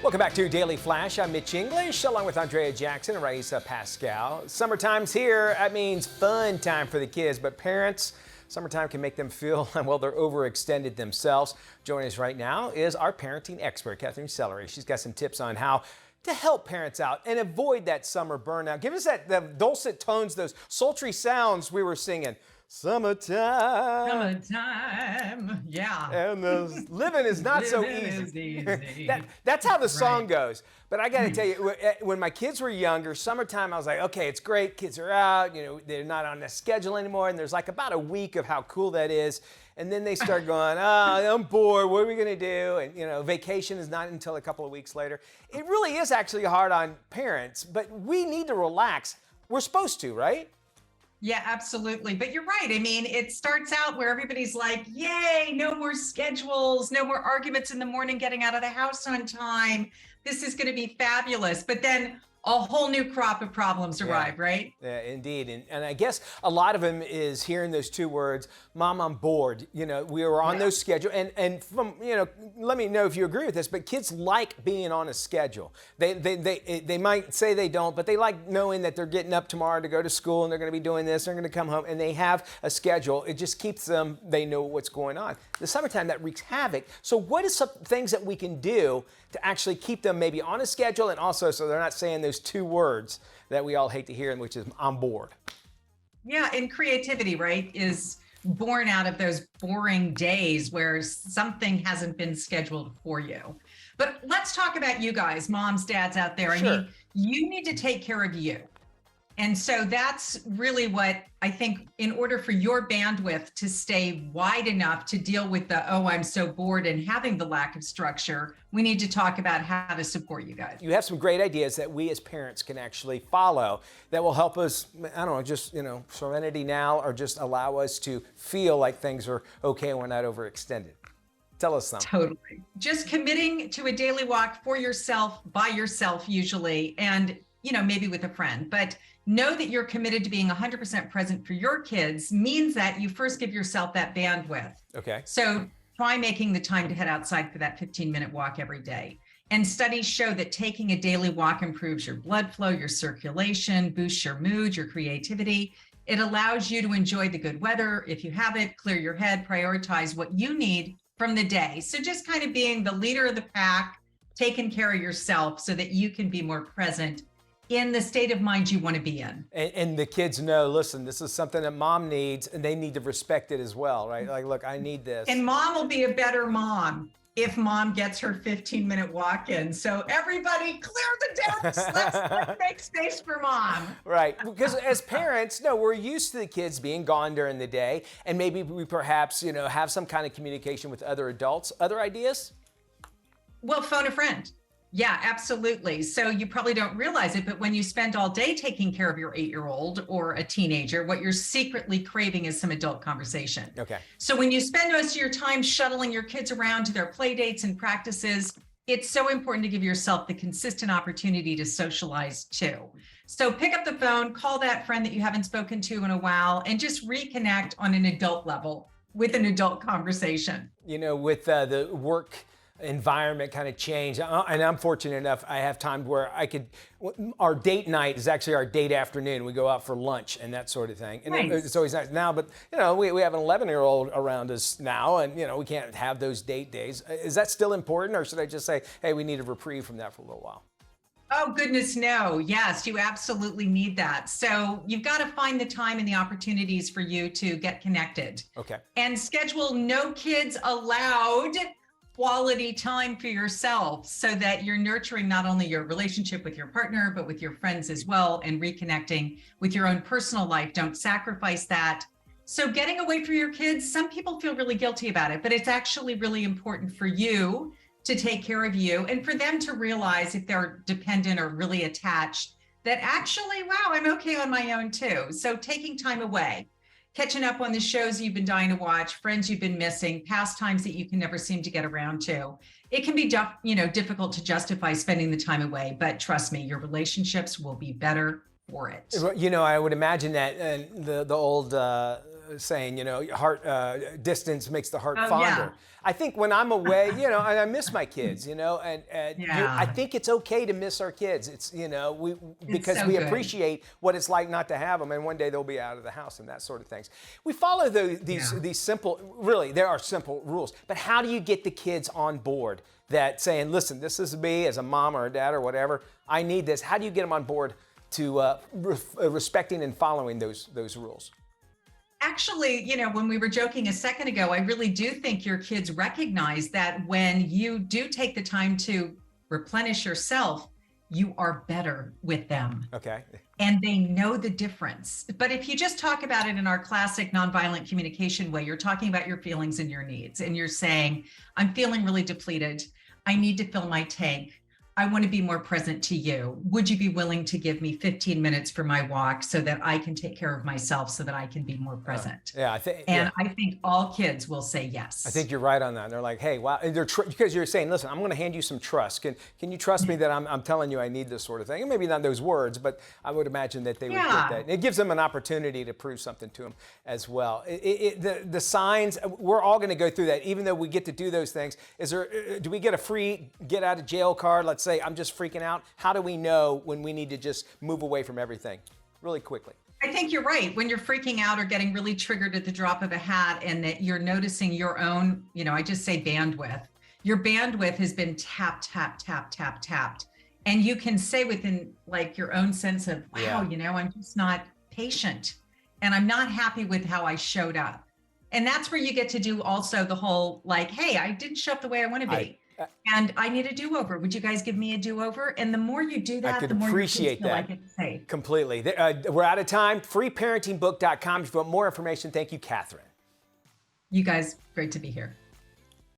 Welcome back to Daily Flash. I'm Mitch English, along with Andrea Jackson and Riesa Pascal. Summertime's here. That means fun time for the kids, but parents, summertime can make them feel, well, they're overextended themselves. Joining us right now is our parenting expert, Katherine Sellery. She's got some tips on how to help parents out and avoid that summer burnout. Give us the dulcet tones, those sultry sounds we were singing. Summertime. Summertime, yeah. And the living is not so easy. That's how the song goes. But I got to tell you, when my kids were younger, summertime, I was like, okay, it's great. Kids are out. You know, they're not on the schedule anymore. And there's like about a week of how cool that is. And then they start going, oh, I'm bored. What are we going to do? And, you know, vacation is not until a couple of weeks later. It really is actually hard on parents, but we need to relax. We're supposed to, right? Yeah, absolutely. But you're right. I mean, it starts out where everybody's like, yay, no more schedules, no more arguments in the morning, getting out of the house on time. This is going to be fabulous. But then a whole new crop of problems arrive, right? Yeah, indeed. And I guess a lot of them is hearing those two words, Mom, I'm bored. You know, we were on those schedule. And from, you know, let me know if you agree with this, but kids like being on a schedule. They might say they don't, but they like knowing that they're getting up tomorrow to go to school and they're going to be doing this, they're going to come home, and they have a schedule. It just keeps them, they know what's going on. The summertime, that wreaks havoc. So what is some things that we can do to actually keep them maybe on a schedule, and also so they're not saying those two words that we all hate to hear, which is I'm bored? Yeah, and creativity, right, is born out of those boring days where something hasn't been scheduled for you. But let's talk about you guys, moms, dads out there. Sure. I mean, you need to take care of you. And so that's really what I think, in order for your bandwidth to stay wide enough to deal with the, oh, I'm so bored and having the lack of structure, we need to talk about how to support you guys. You have some great ideas that we as parents can actually follow that will help us, I don't know, just, you know, serenity now, or just allow us to feel like things are okay and we're not overextended. Tell us something. Totally. Just committing to a daily walk for yourself, by yourself usually, and, you know, maybe with a friend. But know that you're committed to being 100% present for your kids means that you first give yourself that bandwidth. Okay. So try making the time to head outside for that 15-minute walk every day. And studies show that taking a daily walk improves your blood flow, your circulation, boosts your mood, your creativity. It allows you to enjoy the good weather if you have it, clear your head, prioritize what you need from the day. So just kind of being the leader of the pack, taking care of yourself so that you can be more present in the state of mind you want to be in. And the kids know, listen, this is something that mom needs, and they need to respect it as well, right? Like, look, I need this. And mom will be a better mom if mom gets her 15-minute walk in. So everybody clear the decks. Let's make space for mom. Right, because as parents, no, we're used to the kids being gone during the day, and maybe we perhaps, you know, have some kind of communication with other adults. Other ideas? Well, phone a friend. Yeah, absolutely. So you probably don't realize it, but when you spend all day taking care of your 8-year-old or a teenager, what you're secretly craving is some adult conversation. Okay. So when you spend most of your time shuttling your kids around to their play dates and practices, it's so important to give yourself the consistent opportunity to socialize too. So pick up the phone, call that friend that you haven't spoken to in a while, and just reconnect on an adult level with an adult conversation. You know, with the work environment kind of change, and I'm fortunate enough, I have time where I could, our date night is actually our date afternoon. We go out for lunch and that sort of thing. And nice. It's always nice now, but you know, we have an 11-year-old around us now, and you know, we can't have those date days. Is that still important, or should I just say, hey, we need a reprieve from that for a little while? Oh, goodness, no. Yes, you absolutely need that. So you've got to find the time and the opportunities for you to get connected. Okay. And schedule no kids allowed quality time for yourself so that you're nurturing not only your relationship with your partner, but with your friends as well, and reconnecting with your own personal life. Don't sacrifice that. So getting away from your kids, some people feel really guilty about it, but it's actually really important for you to take care of you and for them to realize, if they're dependent or really attached, that actually, wow, I'm okay on my own too. So taking time away, catching up on the shows you've been dying to watch, friends you've been missing, pastimes that you can never seem to get around to. It can be, difficult to justify spending the time away, but trust me, your relationships will be better for it. You know, I would imagine that the old saying, you know, heart distance makes the heart fonder. Yeah. I think when I'm away, and I miss my kids, and Yeah. I think it's okay to miss our kids. It's, because so we good. appreciate what it's like not to have them, and one day they'll be out of the house and that sort of things. We follow these simple, really, there are simple rules, but how do you get the kids on board that saying, listen, this is me as a mom or a dad or whatever, I need this. How do you get them on board to respecting and following those rules? Actually, when we were joking a second ago, I really do think your kids recognize that when you do take the time to replenish yourself, you are better with them. Okay. And they know the difference. But if you just talk about it in our classic nonviolent communication way, you're talking about your feelings and your needs, and you're saying, I'm feeling really depleted. I need to fill my tank. I want to be more present to you. Would you be willing to give me 15 minutes for my walk so that I can take care of myself so that I can be more present? I think all kids will say yes. I think you're right on that. They're like, hey, wow, and because you're saying, listen, I'm going to hand you some trust. Can you trust me that I'm telling you I need this sort of thing? And maybe not those words, but I would imagine that they would get that. And it gives them an opportunity to prove something to them as well. The signs, we're all going to go through that, even though we get to do those things. Do we get a free get out of jail card? Let's say I'm just freaking out. How do we know when we need to just move away from everything? Really quickly. I think you're right. When you're freaking out or getting really triggered at the drop of a hat, and that you're noticing your own, I just say bandwidth. Your bandwidth has been tapped. And you can say within like your own sense of, wow, I'm just not patient and I'm not happy with how I showed up. And that's where you get to do also the whole like, hey, I didn't show up the way I want to be. And I need a do-over. Would you guys give me a do-over? And the more you do that, the more appreciate you feel like it's safe. Completely. We're out of time. Freeparentingbook.com. If you want more information, thank you, Katherine. You guys, great to be here.